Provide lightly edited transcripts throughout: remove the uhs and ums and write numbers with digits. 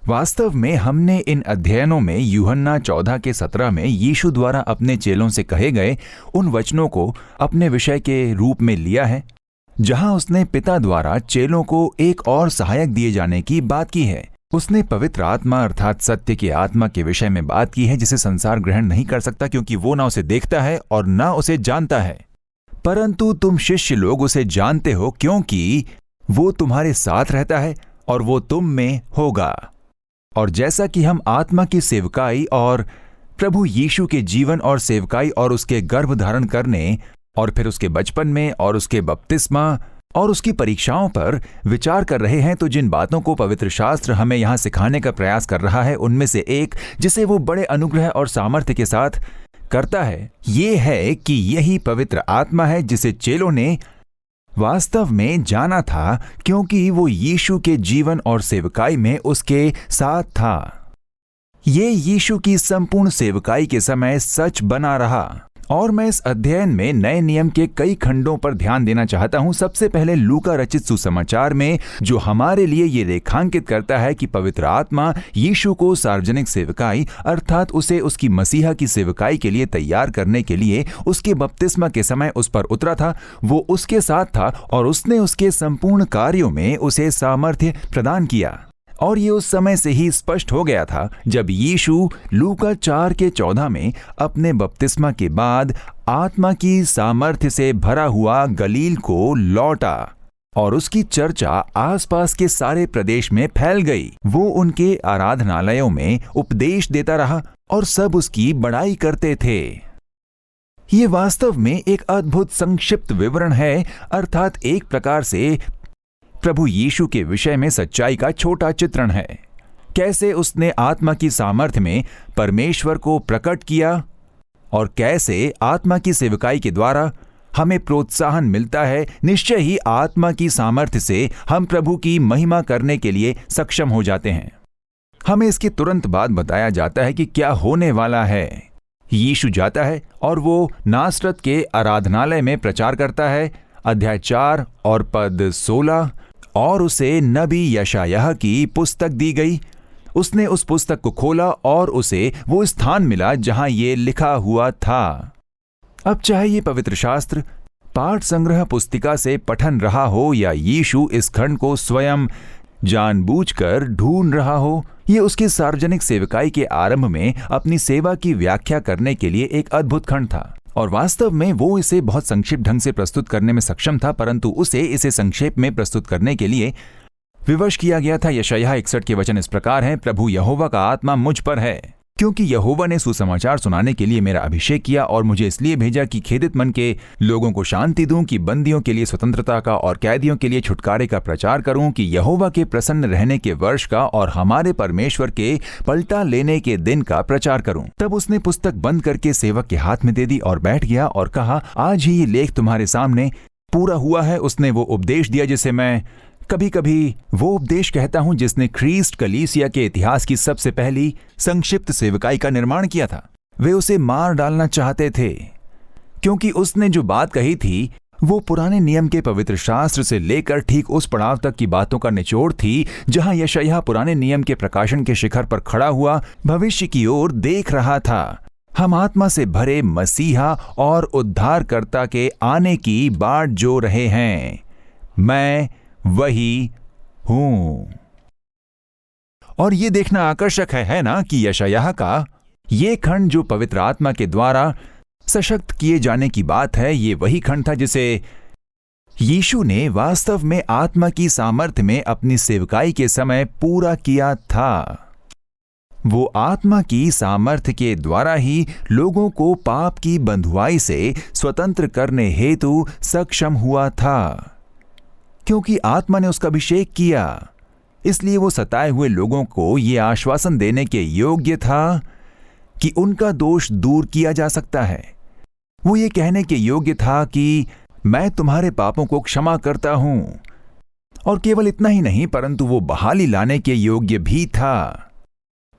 वास्तव में हमने इन अध्ययनों में यूहन्ना 14:17 में यीशु द्वारा अपने चेलों से कहे गए उन वचनों को अपने विषय के रूप में लिया है, जहां उसने पिता द्वारा चेलों को एक और सहायक दिए जाने की बात की है। उसने पवित्र आत्मा अर्थात सत्य की आत्मा के विषय में बात की है, जिसे संसार ग्रहण नहीं कर सकता क्योंकि वो ना उसे देखता है और ना उसे जानता है। परंतु तुम शिष्य लोग उसे जानते हो क्योंकि वो तुम्हारे साथ रहता है और वो तुम में होगा। और जैसा कि हम आत्मा की सेवकाई और प्रभु यीशु के जीवन और सेवकाई और उसके गर्भ धारण करने और फिर उसके बचपन में और उसके बपतिस्मा और उसकी परीक्षाओं पर विचार कर रहे हैं, तो जिन बातों को पवित्र शास्त्र हमें यहाँ सिखाने का प्रयास कर रहा है, उनमें से एक जिसे वो बड़े अनुग्रह और सामर्थ्य के साथ करता है, ये है कि यही पवित्र आत्मा है जिसे चेलों ने वास्तव में जाना था क्योंकि वो यीशु के जीवन और सेवकाई में उसके साथ था। ये यीशु की संपूर्ण सेवकाई के समय सच बना रहा। और मैं इस अध्ययन में नए नियम के कई खंडों पर ध्यान देना चाहता हूं। सबसे पहले लूका रचित सुसमाचार में, जो हमारे लिए ये रेखांकित करता है कि पवित्र आत्मा यीशु को सार्वजनिक सेवकाई अर्थात उसे उसकी मसीहा की सेवकाई के लिए तैयार करने के लिए उसके बपतिस्मा के समय उस पर उतरा था। वो उसके साथ था और उसने उसके संपूर्ण कार्यों में उसे सामर्थ्य प्रदान किया। और ये उस समय से ही स्पष्ट हो गया था जब यीशु लूका 4:14 में अपने बपतिस्मा के बाद आत्मा की सामर्थ्य से भरा हुआ गलील को लौटा और उसकी चर्चा आसपास के सारे प्रदेश में फैल गई। वो उनके आराधनालयों में उपदेश देता रहा और सब उसकी बड़ाई करते थे। ये वास्तव में एक अद्भुत संक्षिप्त विवरण है, अर्थात एक प्रकार से प्रभु यीशु के विषय में सच्चाई का छोटा चित्रण है। कैसे उसने आत्मा की सामर्थ्य में परमेश्वर को प्रकट किया और कैसे आत्मा की सेवकाई के द्वारा हमें प्रोत्साहन मिलता है। निश्चय ही आत्मा की सामर्थ्य से हम प्रभु की महिमा करने के लिए सक्षम हो जाते हैं। हमें इसके तुरंत बाद बताया जाता है कि क्या होने वाला है। यीशु जाता है और वो नासरत के आराधनालय में प्रचार करता है, अध्याय 4 और पद 16। और उसे नबी यशायाह की पुस्तक दी गई। उसने उस पुस्तक को खोला और उसे वो स्थान मिला जहां ये लिखा हुआ था। अब चाहे ये पवित्र शास्त्र पाठ संग्रह पुस्तिका से पठन रहा हो या यीशु इस खंड को स्वयं जानबूझकर ढूंढ रहा हो, ये उसकी सार्वजनिक सेवकाई के आरंभ में अपनी सेवा की व्याख्या करने के लिए एक अद्भुत खंड था। और वास्तव में वो इसे बहुत संक्षिप्त ढंग से प्रस्तुत करने में सक्षम था, परंतु उसे इसे संक्षेप में प्रस्तुत करने के लिए विवश किया गया था। यशायाह 61 के वचन इस प्रकार हैं, प्रभु यहोवा का आत्मा मुझ पर है, क्योंकि यहोवा ने सुसमाचार सुनाने के लिए मेरा अभिषेक किया और मुझे इसलिए भेजा कि खेदित मन के लोगों को शांति दूं, कि बंदियों के लिए स्वतंत्रता का और कैदियों के लिए छुटकारे का प्रचार करूं, कि यहोवा के प्रसन्न रहने के वर्ष का और हमारे परमेश्वर के पलटा लेने के दिन का प्रचार करूं। तब उसने पुस्तक बंद करके सेवक के हाथ में दे दी और बैठ गया और कहा, आज ही ये लेख तुम्हारे सामने पूरा हुआ है। उसने वो उपदेश दिया जिसे मैं कभी कभी वो उपदेश कहता हूं, जिसने ख्रीस्ट कलीसिया के इतिहास की सबसे पहली संक्षिप्त सेवकाई का निर्माण किया था। वे उसे मार डालना चाहते थे क्योंकि उसने जो बात कही थी वो पुराने नियम के पवित्र शास्त्र से लेकर ठीक उस पड़ाव तक की बातों का निचोड़ थी जहां यशायाह पुराने नियम के प्रकाशन के शिखर पर खड़ा हुआ भविष्य की ओर देख रहा था। हम आत्मा से भरे मसीहा और उद्धारकर्ता के आने की बाट जो रहे हैं। मैं वही हूं। और ये देखना आकर्षक है ना कि यशायाह का ये खंड जो पवित्र आत्मा के द्वारा सशक्त किए जाने की बात है, ये वही खंड था जिसे यीशु ने वास्तव में आत्मा की सामर्थ्य में अपनी सेवकाई के समय पूरा किया था। वो आत्मा की सामर्थ्य के द्वारा ही लोगों को पाप की बंधुआई से स्वतंत्र करने हेतु सक्षम हुआ था। क्योंकि आत्मा ने उसका अभिषेक किया, इसलिए वो सताए हुए लोगों को ये आश्वासन देने के योग्य था कि उनका दोष दूर किया जा सकता है। वो ये कहने के योग्य था कि मैं तुम्हारे पापों को क्षमा करता हूं। और केवल इतना ही नहीं, परंतु वो बहाली लाने के योग्य भी था।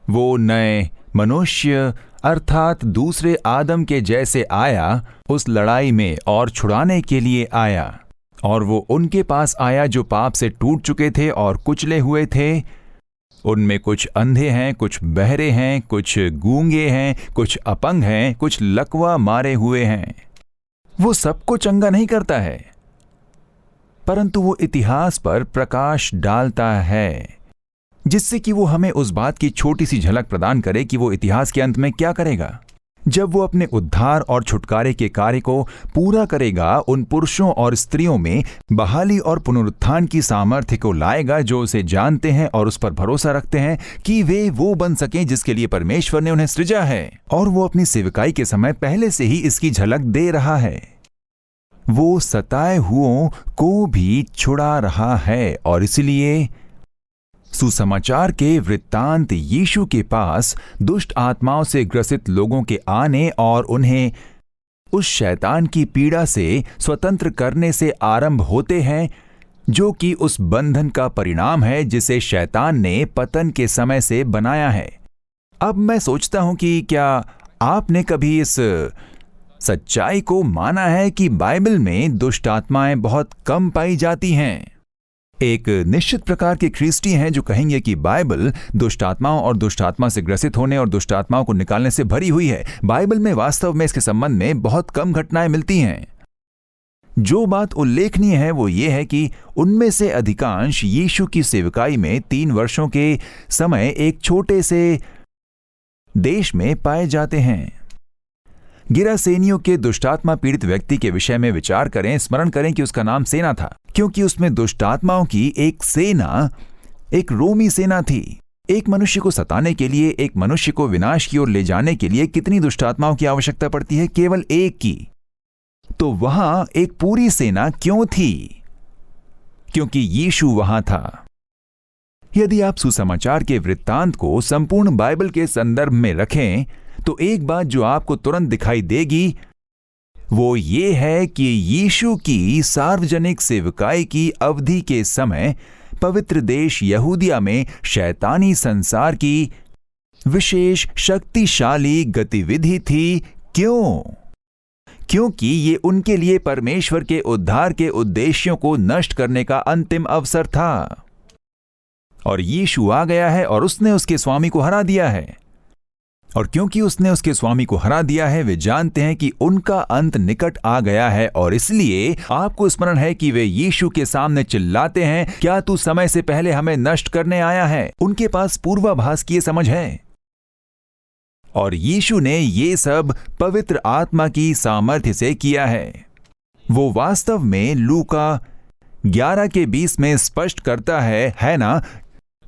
वो नए मनुष्य अर्थात दूसरे आदम के जैसे आया उस लड़ाई में और छुड़ाने के लिए आया। और वो उनके पास आया जो पाप से टूट चुके थे और कुचले हुए थे, उनमें कुछ अंधे हैं, कुछ बहरे हैं, कुछ गूंगे हैं, कुछ अपंग हैं, कुछ लकवा मारे हुए हैं। वो सबको चंगा नहीं करता है, परंतु वो इतिहास पर प्रकाश डालता है, जिससे कि वो हमें उस बात की छोटी सी झलक प्रदान करे कि वो इतिहास के अंत में क्या करेगा। जब वो अपने उद्धार और छुटकारे के कार्य को पूरा करेगा, उन पुरुषों और स्त्रियों में बहाली और पुनरुत्थान की सामर्थ्य को लाएगा जो उसे जानते हैं और उस पर भरोसा रखते हैं कि वे वो बन सकें जिसके लिए परमेश्वर ने उन्हें सृजा है। और वो अपनी सेवकाई के समय पहले से ही इसकी झलक दे रहा है। वो सताए हुओं को भी छुड़ा रहा है और इसलिए सुसमाचार के वृत्तांत यीशु के पास दुष्ट आत्माओं से ग्रसित लोगों के आने और उन्हें उस शैतान की पीड़ा से स्वतंत्र करने से आरंभ होते हैं, जो कि उस बंधन का परिणाम है जिसे शैतान ने पतन के समय से बनाया है। अब मैं सोचता हूं कि क्या आपने कभी इस सच्चाई को माना है कि बाइबल में दुष्ट आत्माएं बहुत कम पाई जाती हैं। एक निश्चित प्रकार के ख्रीस्टी हैं जो कहेंगे कि बाइबल दुष्ट आत्माओं और दुष्ट आत्मा से ग्रसित होने और दुष्ट आत्माओं को निकालने से भरी हुई है। बाइबल में वास्तव में इसके संबंध में बहुत कम घटनाएं मिलती हैं। जो बात उल्लेखनीय है वो ये है कि उनमें से अधिकांश यीशु की सेवकाई में 3 वर्षों के समय एक छोटे से देश में पाए जाते हैं। गिरासेनियों के दुष्टात्मा पीड़ित व्यक्ति के विषय में विचार करें। स्मरण करें कि उसका नाम सेना था, क्योंकि उसमें दुष्टात्माओं की एक सेना, एक रोमी सेना थी। एक मनुष्य को सताने के लिए, एक मनुष्य को विनाश की ओर ले जाने के लिए कितनी दुष्टात्माओं की आवश्यकता पड़ती है? केवल एक की। तो वहां एक पूरी सेना क्यों थी? क्योंकि यीशु वहां था। यदि आप सुसमाचार के वृत्तांत को संपूर्ण बाइबल के संदर्भ में रखें तो एक बात जो आपको तुरंत दिखाई देगी वो ये है कि यीशु की सार्वजनिक सेवकाई की अवधि के समय पवित्र देश यहूदिया में शैतानी संसार की विशेष शक्तिशाली गतिविधि थी। क्यों? क्योंकि ये उनके लिए परमेश्वर के उद्धार के उद्देश्यों को नष्ट करने का अंतिम अवसर था। और यीशु आ गया है और उसने उसके स्वामी को हरा दिया है। और क्योंकि उसने उसके स्वामी को हरा दिया है, वे जानते हैं कि उनका अंत निकट आ गया है। और इसलिए आपको स्मरण है कि वे यीशु के सामने चिल्लाते हैं, क्या तू समय से पहले हमें नष्ट करने आया है? उनके पास पूर्वाभास की समझ है। और यीशु ने ये सब पवित्र आत्मा की सामर्थ्य से किया है। वो वास्तव में लूका 11:20 में स्पष्ट करता है ना,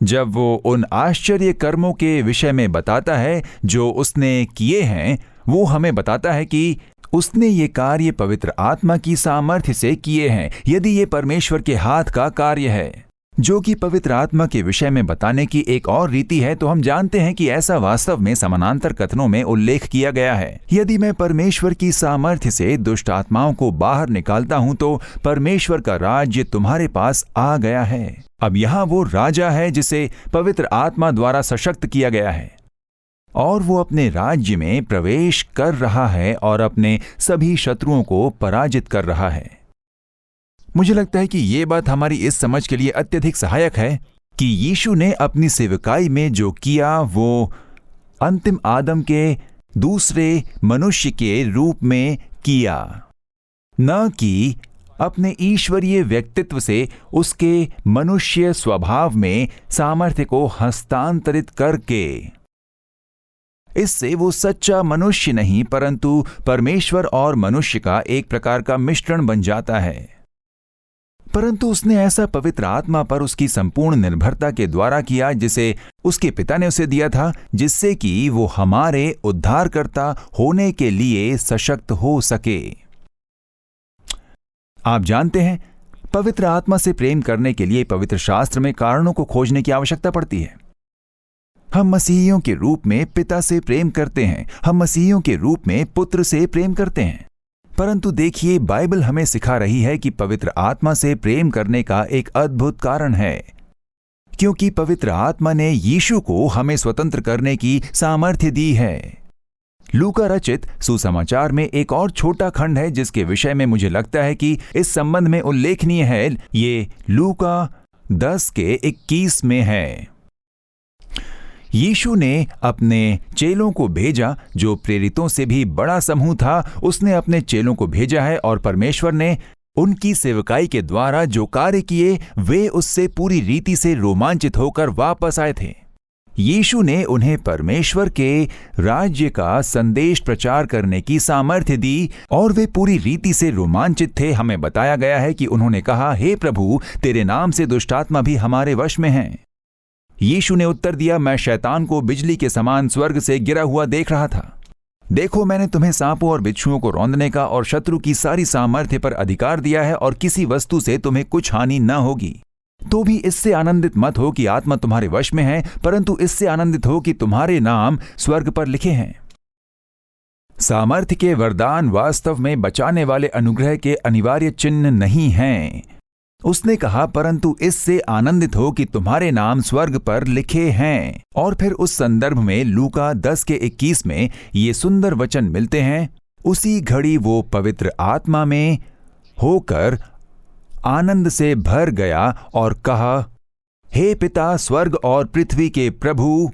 जब वो उन आश्चर्य कर्मों के विषय में बताता है जो उसने किए हैं। वो हमें बताता है कि उसने ये कार्य पवित्र आत्मा की सामर्थ्य से किए हैं। यदि ये परमेश्वर के हाथ का कार्य है, जो कि पवित्र आत्मा के विषय में बताने की एक और रीति है, तो हम जानते हैं कि ऐसा वास्तव में समानांतर कथनों में उल्लेख किया गया है। यदि मैं परमेश्वर की सामर्थ्य से दुष्ट आत्माओं को बाहर निकालता हूं तो परमेश्वर का राज्य तुम्हारे पास आ गया है। अब यहां वो राजा है जिसे पवित्र आत्मा द्वारा सशक्त किया गया है और वो अपने राज्य में प्रवेश कर रहा है और अपने सभी शत्रुओं को पराजित कर रहा है। मुझे लगता है कि ये बात हमारी इस समझ के लिए अत्यधिक सहायक है कि यीशु ने अपनी सेवकाई में जो किया वो अंतिम आदम के दूसरे मनुष्य के रूप में किया, न कि अपने ईश्वरीय व्यक्तित्व से उसके मनुष्य स्वभाव में सामर्थ्य को हस्तांतरित करके। इससे वो सच्चा मनुष्य नहीं परंतु परमेश्वर और मनुष्य का एक प्रकार का मिश्रण बन जाता है। परंतु उसने ऐसा पवित्र आत्मा पर उसकी संपूर्ण निर्भरता के द्वारा किया जिसे उसके पिता ने उसे दिया था, जिससे कि वो हमारे उद्धारकर्ता होने के लिए सशक्त हो सके। आप जानते हैं, पवित्र आत्मा से प्रेम करने के लिए पवित्र शास्त्र में कारणों को खोजने की आवश्यकता पड़ती है। हम मसीहियों के रूप में पिता से प्रेम करते हैं, हम मसीहियों के रूप में पुत्र से प्रेम करते हैं। परंतु देखिए, बाइबल हमें सिखा रही है कि पवित्र आत्मा से प्रेम करने का एक अद्भुत कारण है, क्योंकि पवित्र आत्मा ने यीशु को हमें स्वतंत्र करने की सामर्थ्य दी है। लूका रचित सुसमाचार में एक और छोटा खंड है जिसके विषय में मुझे लगता है कि इस संबंध में उल्लेखनीय है। ये लूका 10:21 में है। यीशु ने अपने चेलों को भेजा, जो प्रेरितों से भी बड़ा समूह था। उसने अपने चेलों को भेजा है और परमेश्वर ने उनकी सेवकाई के द्वारा जो कार्य किए वे उससे पूरी रीति से रोमांचित होकर वापस आए थे। यीशु ने उन्हें परमेश्वर के राज्य का संदेश प्रचार करने की सामर्थ्य दी और वे पूरी रीति से रोमांचित थे। हमें बताया गया है कि उन्होंने कहा, हे प्रभु, तेरे नाम से दुष्टात्मा भी हमारे वश में हैं। यीशु ने उत्तर दिया, मैं शैतान को बिजली के समान स्वर्ग से गिरा हुआ देख रहा था। देखो, मैंने तुम्हें सांपों और बिच्छुओं को रौंदने का और शत्रु की सारी सामर्थ्य पर अधिकार दिया है और किसी वस्तु से तुम्हें कुछ हानि न होगी। तो भी इससे आनंदित मत हो कि आत्मा तुम्हारे वश में है, परंतु इससे आनंदित हो कि तुम्हारे नाम स्वर्ग पर लिखे हैं। सामर्थ्य के वरदान वास्तव में बचाने वाले अनुग्रह के अनिवार्य चिन्ह नहीं हैं। उसने कहा, परंतु इससे आनंदित हो कि तुम्हारे नाम स्वर्ग पर लिखे हैं। और फिर उस संदर्भ में लूका 10:21 में ये सुंदर वचन मिलते हैं, उसी घड़ी वो पवित्र आत्मा में होकर आनंद से भर गया और कहा, हे पिता, स्वर्ग और पृथ्वी के प्रभु,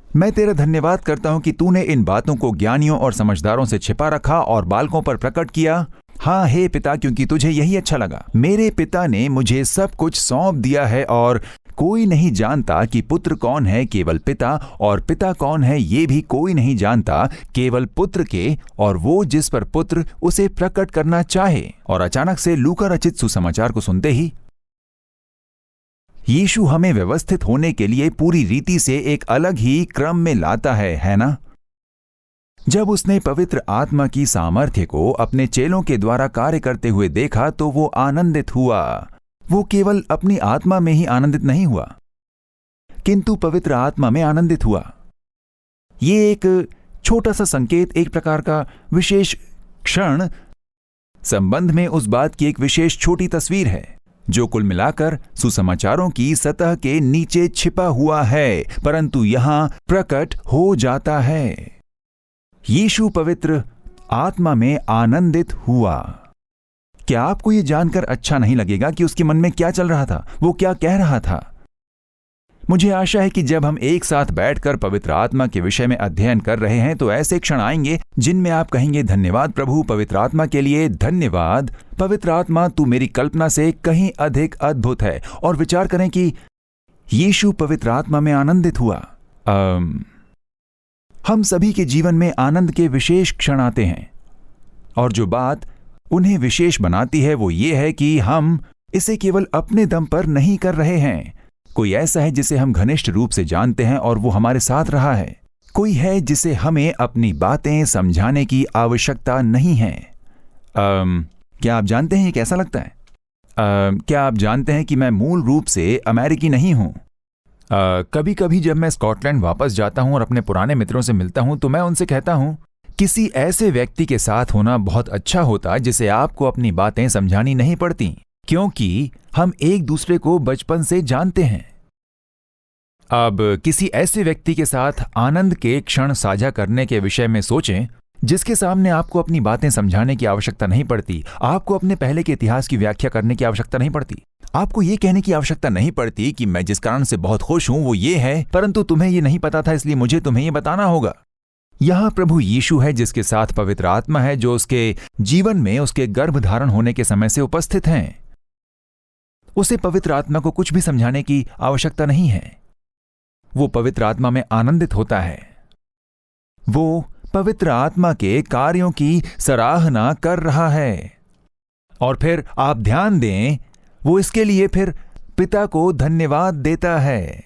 मैं तेरा धन्यवाद करता हूं कि तूने इन बातों को ज्ञानियों और समझदारों से छिपा रखा और बालकों पर प्रकट किया। हाँ हे पिता, क्योंकि तुझे यही अच्छा लगा। मेरे पिता ने मुझे सब कुछ सौंप दिया है और कोई नहीं जानता कि पुत्र कौन है, केवल पिता, और पिता कौन है ये भी कोई नहीं जानता, केवल पुत्र के और वो जिस पर पुत्र उसे प्रकट करना चाहे। और अचानक से लूका रचित सुसमाचार को सुनते ही यीशु हमें व्यवस्थित होने के लिए पूरी रीति से एक अलग ही क्रम में लाता है ना? जब उसने पवित्र आत्मा की सामर्थ्य को अपने चेलों के द्वारा कार्य करते हुए देखा तो वो आनंदित हुआ। वो केवल अपनी आत्मा में ही आनंदित नहीं हुआ, किंतु पवित्र आत्मा में आनंदित हुआ। ये एक छोटा सा संकेत, एक प्रकार का विशेष क्षण संबंध में उस बात की एक विशेष छोटी तस्वीर है जो कुल मिलाकर सुसमाचारों की सतह के नीचे छिपा हुआ है, परंतु यहां प्रकट हो जाता है। यीशु पवित्र आत्मा में आनंदित हुआ। क्या आपको यह जानकर अच्छा नहीं लगेगा कि उसके मन में क्या चल रहा था, वो क्या कह रहा था? मुझे आशा है कि जब हम एक साथ बैठकर पवित्र आत्मा के विषय में अध्ययन कर रहे हैं तो ऐसे क्षण आएंगे जिनमें आप कहेंगे, धन्यवाद प्रभु पवित्र आत्मा के लिए, धन्यवाद पवित्र आत्मा, तू मेरी कल्पना से कहीं अधिक अद्भुत है। और विचार करें कि यीशु पवित्र आत्मा में आनंदित हुआ। हम सभी के जीवन में आनंद के विशेष क्षण आते हैं और जो बात उन्हें विशेष बनाती है वो ये है कि हम इसे केवल अपने दम पर नहीं कर रहे हैं। कोई ऐसा है जिसे हम घनिष्ठ रूप से जानते हैं और वो हमारे साथ रहा है। कोई है जिसे हमें अपनी बातें समझाने की आवश्यकता नहीं है। क्या आप जानते हैं ये कैसा लगता है? क्या आप जानते हैं कि मैं मूल रूप से अमेरिकी नहीं हूं? कभी कभी जब मैं स्कॉटलैंड वापस जाता हूं और अपने पुराने मित्रों से मिलता हूं तो मैं उनसे कहता हूं, किसी ऐसे व्यक्ति के साथ होना बहुत अच्छा होता जिसे आपको अपनी बातें समझानी नहीं पड़ती, क्योंकि हम एक दूसरे को बचपन से जानते हैं। अब किसी ऐसे व्यक्ति के साथ आनंद के क्षण साझा करने के विषय में सोचें जिसके सामने आपको अपनी बातें समझाने की आवश्यकता नहीं पड़ती, आपको अपने पहले के इतिहास की व्याख्या करने की आवश्यकता नहीं पड़ती, आपको ये कहने की आवश्यकता नहीं पड़ती कि मैं जिस कारण से बहुत खुश हूं वो ये है, परंतु तुम्हें ये नहीं पता था इसलिए मुझे तुम्हें ये बताना होगा। यहां प्रभु यीशु है जिसके साथ पवित्र आत्मा है, जो उसके जीवन में उसके गर्भ धारण होने के समय से उपस्थित हैं। उसे पवित्र आत्मा को कुछ भी समझाने की आवश्यकता नहीं है। वो पवित्र आत्मा में आनंदित होता है। वो पवित्र आत्मा के कार्यों की सराहना कर रहा है। और फिर आप ध्यान दें, वो इसके लिए फिर पिता को धन्यवाद देता है।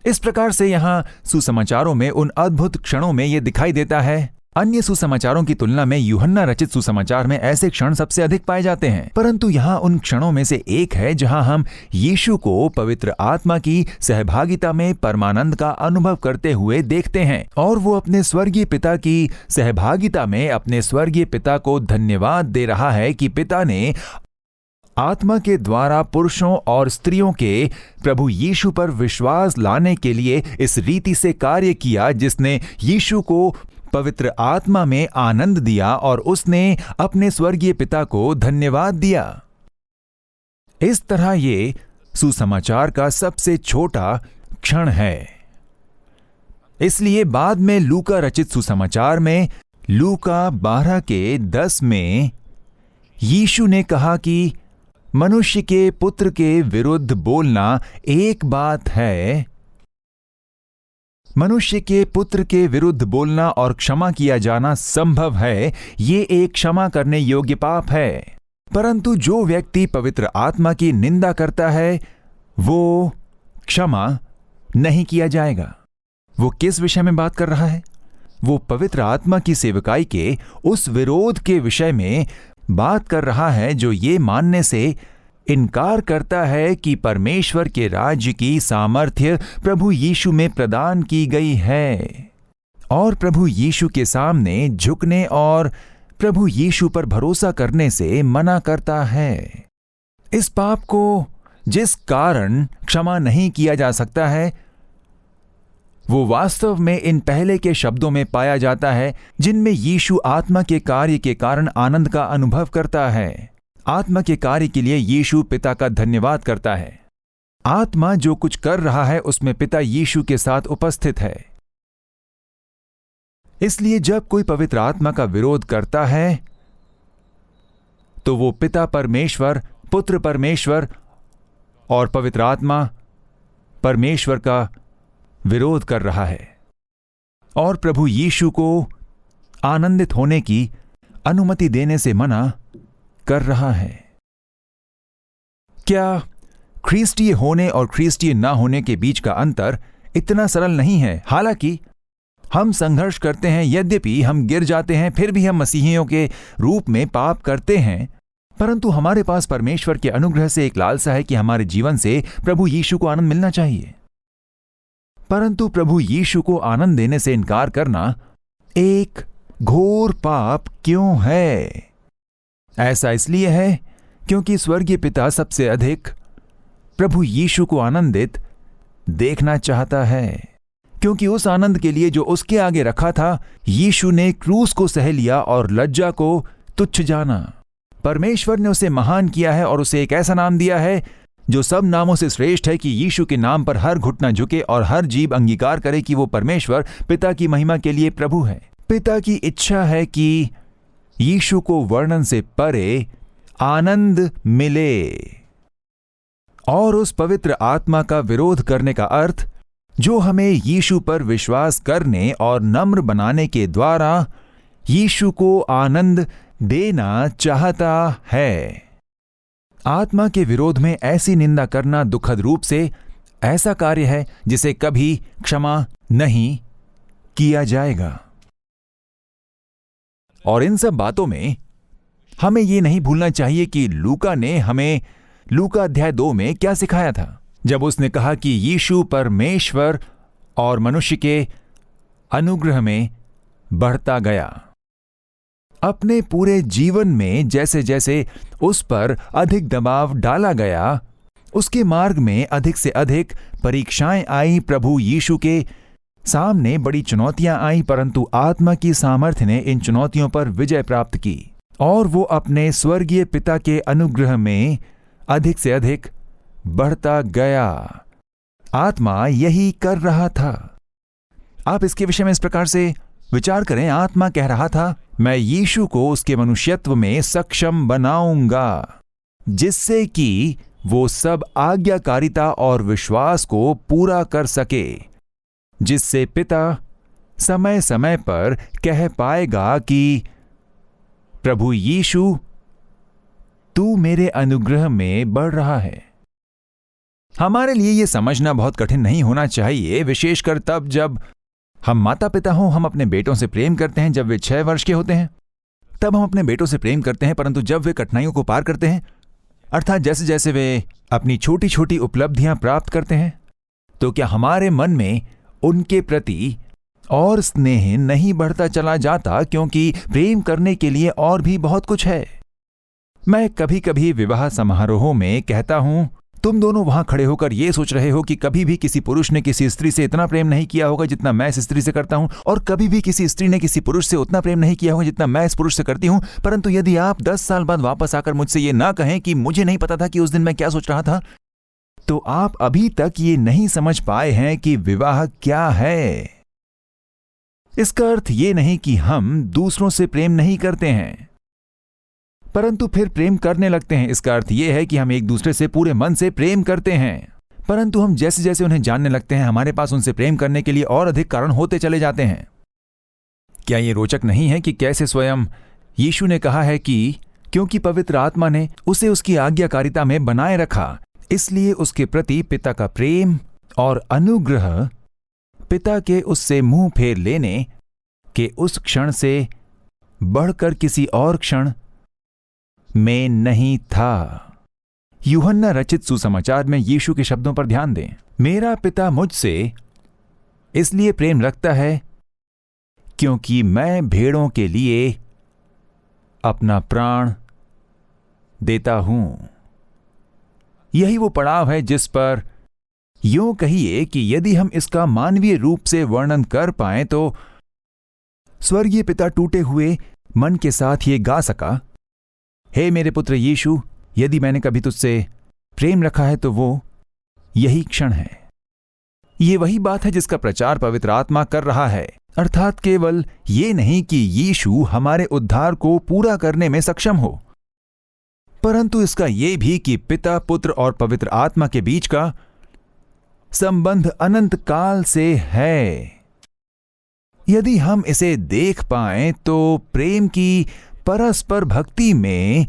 इस प्रकार से यहां सुसमाचारों में उन अद्भुत क्षणों में यह दिखाई देता है। अन्य सुसमाचारों की तुलना में यूहन्ना रचित सुसमाचार में ऐसे क्षण सबसे अधिक पाए जाते हैं, परंतु यहां उन क्षणों में से एक है जहां हम यीशु को पवित्र आत्मा की सहभागिता में परमानंद का अनुभव करते हुए देखते हैं और वो अपने स्वर्गीय पिता की सहभागिता में अपने स्वर्गीय पिता को धन्यवाद दे रहा है कि पिता ने आत्मा के द्वारा पुरुषों और स्त्रियों के प्रभु यीशु पर विश्वास लाने के लिए इस रीति से कार्य किया जिसने यीशु को पवित्र आत्मा में आनंद दिया और उसने अपने स्वर्गीय पिता को धन्यवाद दिया। इस तरह ये सुसमाचार का सबसे छोटा क्षण है। इसलिए बाद में लूका रचित सुसमाचार में लूका 12:10 में यीशु ने कहा कि मनुष्य के पुत्र के विरुद्ध बोलना एक बात है, मनुष्य के पुत्र के विरुद्ध बोलना और क्षमा किया जाना संभव है, ये एक क्षमा करने योग्य पाप है। परंतु जो व्यक्ति पवित्र आत्मा की निंदा करता है वो क्षमा नहीं किया जाएगा। वो किस विषय में बात कर रहा है? वो पवित्र आत्मा की सेवकाई के उस विरोध के विषय में बात कर रहा है जो ये मानने से इनकार करता है कि परमेश्वर के राज्य की सामर्थ्य प्रभु यीशु में प्रदान की गई है और प्रभु यीशु के सामने झुकने और प्रभु यीशु पर भरोसा करने से मना करता है। इस पाप को जिस कारण क्षमा नहीं किया जा सकता है वो वास्तव में इन पहले के शब्दों में पाया जाता है जिनमें यीशु आत्मा के कार्य के कारण आनंद का अनुभव करता है। आत्मा के कार्य के लिए यीशु पिता का धन्यवाद करता है। आत्मा जो कुछ कर रहा है उसमें पिता यीशु के साथ उपस्थित है। इसलिए जब कोई पवित्र आत्मा का विरोध करता है तो वो पिता परमेश्वर, पुत्र परमेश्वर और पवित्र आत्मा परमेश्वर का विरोध कर रहा है और प्रभु यीशु को आनंदित होने की अनुमति देने से मना कर रहा है। क्या ख्रीस्टीय होने और ख्रीस्टीय ना होने के बीच का अंतर इतना सरल नहीं है? हालांकि हम संघर्ष करते हैं, यद्यपि हम गिर जाते हैं, फिर भी हम मसीहियों के रूप में पाप करते हैं, परंतु हमारे पास परमेश्वर के अनुग्रह से एक लालसा है कि हमारे जीवन से प्रभु यीशु को आनंद मिलना चाहिए। परंतु प्रभु यीशु को आनंद देने से इनकार करना एक घोर पाप क्यों है? ऐसा इसलिए है क्योंकि स्वर्गीय पिता सबसे अधिक प्रभु यीशु को आनंदित देखना चाहता है, क्योंकि उस आनंद के लिए जो उसके आगे रखा था यीशु ने क्रूस को सह लिया और लज्जा को तुच्छ जाना। परमेश्वर ने उसे महान किया है और उसे एक ऐसा नाम दिया है जो सब नामों से श्रेष्ठ है कि यीशु के नाम पर हर घुटना झुके और हर जीभ अंगीकार करे कि वो परमेश्वर पिता की महिमा के लिए प्रभु है। पिता की इच्छा है कि यीशु को वर्णन से परे आनंद मिले और उस पवित्र आत्मा का विरोध करने का अर्थ जो हमें यीशु पर विश्वास करने और नम्र बनाने के द्वारा यीशु को आनंद देना चाहता है। आत्मा के विरोध में ऐसी निंदा करना दुखद रूप से ऐसा कार्य है जिसे कभी क्षमा नहीं किया जाएगा। और इन सब बातों में हमें यह नहीं भूलना चाहिए कि लूका ने हमें लूका अध्याय 2 में क्या सिखाया था जब उसने कहा कि यीशु परमेश्वर और मनुष्य के अनुग्रह में बढ़ता गया। अपने पूरे जीवन में जैसे जैसे उस पर अधिक दबाव डाला गया, उसके मार्ग में अधिक से अधिक परीक्षाएं आई, प्रभु यीशु के सामने बड़ी चुनौतियां आई, परंतु आत्मा की सामर्थ्य ने इन चुनौतियों पर विजय प्राप्त की और वो अपने स्वर्गीय पिता के अनुग्रह में अधिक से अधिक बढ़ता गया। आत्मा यही कर रहा था। आप इसके विषय में इस प्रकार से विचार करें। आत्मा कह रहा था, मैं यीशु को उसके मनुष्यत्व में सक्षम बनाऊंगा जिससे कि वो सब आज्ञाकारिता और विश्वास को पूरा कर सके, जिससे पिता समय समय पर कह पाएगा कि प्रभु यीशु तू मेरे अनुग्रह में बढ़ रहा है। हमारे लिए यह समझना बहुत कठिन नहीं होना चाहिए, विशेषकर तब जब हम माता पिता हों। हम अपने बेटों से प्रेम करते हैं जब वे 6 वर्ष के होते हैं, तब हम अपने बेटों से प्रेम करते हैं, परंतु जब वे कठिनाइयों को पार करते हैं, अर्थात जैसे जैसे वे अपनी छोटी छोटी उपलब्धियां प्राप्त करते हैं, तो क्या हमारे मन में उनके प्रति और स्नेह नहीं बढ़ता चला जाता? क्योंकि प्रेम करने के लिए और भी बहुत कुछ है। मैं कभी कभी विवाह समारोहों में कहता हूं, तुम दोनों वहां खड़े होकर यह सोच रहे हो कि कभी भी किसी पुरुष ने किसी स्त्री से इतना प्रेम नहीं किया होगा जितना मैं इस स्त्री से करता हूं, और कभी भी किसी स्त्री ने किसी पुरुष से उतना प्रेम नहीं किया होगा जितना मैं इस पुरुष से करती हूं। परंतु यदि आप 10 साल बाद वापस आकर मुझसे ये ना कहें कि मुझे नहीं पता था कि उस दिन मैं क्या सोच रहा था, तो आप अभी तक ये नहीं समझ पाए हैं कि विवाह क्या है। इसका अर्थ ये नहीं कि हम दूसरों से प्रेम नहीं करते हैं, परंतु फिर प्रेम करने लगते हैं। इसका अर्थ यह है कि हम एक दूसरे से पूरे मन से प्रेम करते हैं, परंतु हम जैसे जैसे उन्हें जानने लगते हैं, हमारे पास उनसे प्रेम करने के लिए और अधिक कारण होते चले जाते हैं। क्या यह रोचक नहीं है कि कैसे स्वयं यीशु ने कहा है कि क्योंकि पवित्र आत्मा ने उसे उसकी आज्ञाकारिता में बनाए रखा, इसलिए उसके प्रति पिता का प्रेम और अनुग्रह पिता के उससे मुंह फेर लेने के उस क्षण से बढ़कर किसी और क्षण में नहीं था। यूहन्ना रचित सुसमाचार में यीशु के शब्दों पर ध्यान दें। मेरा पिता मुझसे इसलिए प्रेम रखता है क्योंकि मैं भेड़ों के लिए अपना प्राण देता हूं। यही वो पड़ाव है जिस पर यूं कहिए कि यदि हम इसका मानवीय रूप से वर्णन कर पाएं तो स्वर्गीय पिता टूटे हुए मन के साथ ये गा सका, हे मेरे पुत्र यीशु, यदि मैंने कभी तुझसे प्रेम रखा है तो वो यही क्षण है। ये वही बात है जिसका प्रचार पवित्र आत्मा कर रहा है, अर्थात केवल ये नहीं कि यीशु हमारे उद्धार को पूरा करने में सक्षम हो, परंतु इसका यह भी कि पिता, पुत्र और पवित्र आत्मा के बीच का संबंध अनंत काल से है। यदि हम इसे देख पाएं तो प्रेम की परस्पर भक्ति में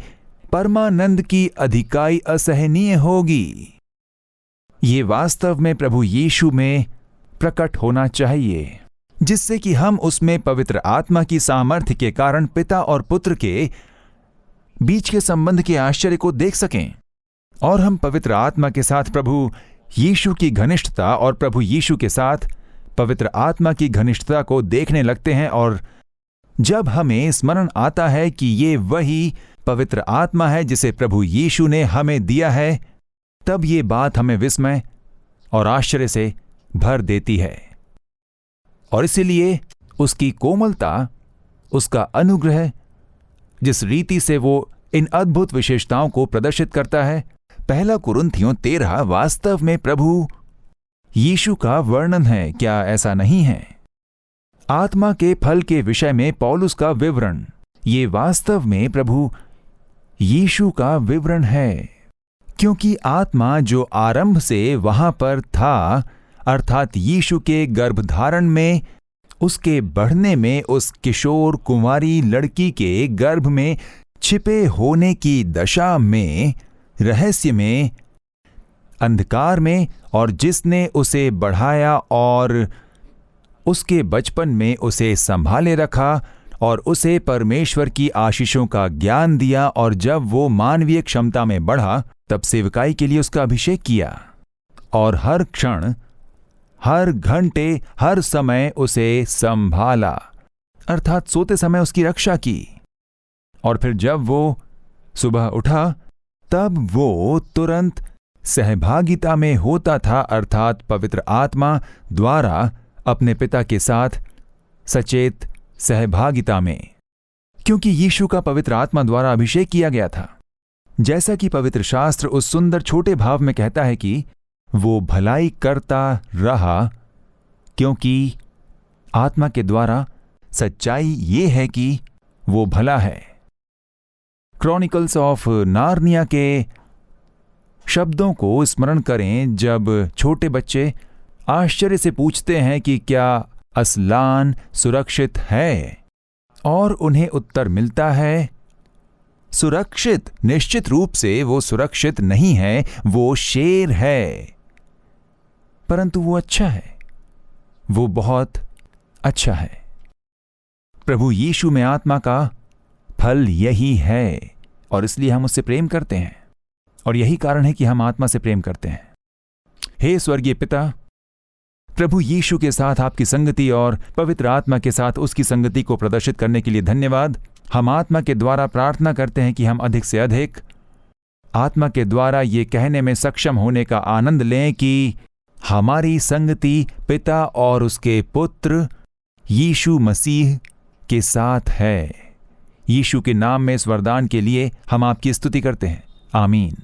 परमानंद की अधिकाई असहनीय होगी। ये वास्तव में प्रभु यीशु में प्रकट होना चाहिए, जिससे कि हम उसमें पवित्र आत्मा की सामर्थ्य के कारण पिता और पुत्र के बीच के संबंध के आश्चर्य को देख सकें, और हम पवित्र आत्मा के साथ प्रभु यीशु की घनिष्ठता और प्रभु यीशु के साथ पवित्र आत्मा की घनिष्ठता को देखने लगते हैं। और जब हमें स्मरण आता है कि ये वही पवित्र आत्मा है जिसे प्रभु यीशु ने हमें दिया है, तब ये बात हमें विस्मय और आश्चर्य से भर देती है। और इसीलिए उसकी कोमलता, उसका अनुग्रह, जिस रीति से वो इन अद्भुत विशेषताओं को प्रदर्शित करता है, पहला कुरिन्थियों 13 वास्तव में प्रभु यीशु का वर्णन है। क्या ऐसा नहीं है? आत्मा के फल के विषय में पौलुस का विवरण, ये वास्तव में प्रभु यीशु का विवरण है, क्योंकि आत्मा जो आरंभ से वहां पर था, अर्थात यीशु के गर्भधारण में, उसके बढ़ने में, उस किशोर कुंवारी लड़की के गर्भ में छिपे होने की दशा में, रहस्य में, अंधकार में, और जिसने उसे बढ़ाया और उसके बचपन में उसे संभाले रखा और उसे परमेश्वर की आशीषों का ज्ञान दिया, और जब वो मानवीय क्षमता में बढ़ा तब सेवकाई के लिए उसका अभिषेक किया, और हर क्षण, हर घंटे, हर समय उसे संभाला, अर्थात सोते समय उसकी रक्षा की। और फिर जब वो सुबह उठा तब वो तुरंत सहभागिता में होता था, अर्थात पवित्र आत्मा द्वारा अपने पिता के साथ सचेत सहभागिता में, क्योंकि यीशु का पवित्र आत्मा द्वारा अभिषेक किया गया था। जैसा कि पवित्र शास्त्र उस सुंदर छोटे भाव में कहता है कि वो भलाई करता रहा, क्योंकि आत्मा के द्वारा सच्चाई ये है कि वो भला है। क्रॉनिकल्स ऑफ नार्निया के शब्दों को स्मरण करें, जब छोटे बच्चे आश्चर्य से पूछते हैं कि क्या असलान सुरक्षित है, और उन्हें उत्तर मिलता है, सुरक्षित। निश्चित रूप से वो सुरक्षित नहीं है, वो शेर है, परंतु वो अच्छा है, वो बहुत अच्छा है। प्रभु यीशु में आत्मा का फल यही है, और इसलिए हम उससे प्रेम करते हैं, और यही कारण है कि हम आत्मा से प्रेम करते हैं। हे स्वर्गीय पिता, प्रभु यीशु के साथ आपकी संगति और पवित्र आत्मा के साथ उसकी संगति को प्रदर्शित करने के लिए धन्यवाद। हम आत्मा के द्वारा प्रार्थना करते हैं कि हम अधिक से अधिक आत्मा के द्वारा ये कहने में सक्षम होने का आनंद लें कि हमारी संगति पिता और उसके पुत्र यीशु मसीह के साथ है। यीशु के नाम में इस वरदान के लिए हम आपकी स्तुति करते हैं। आमीन।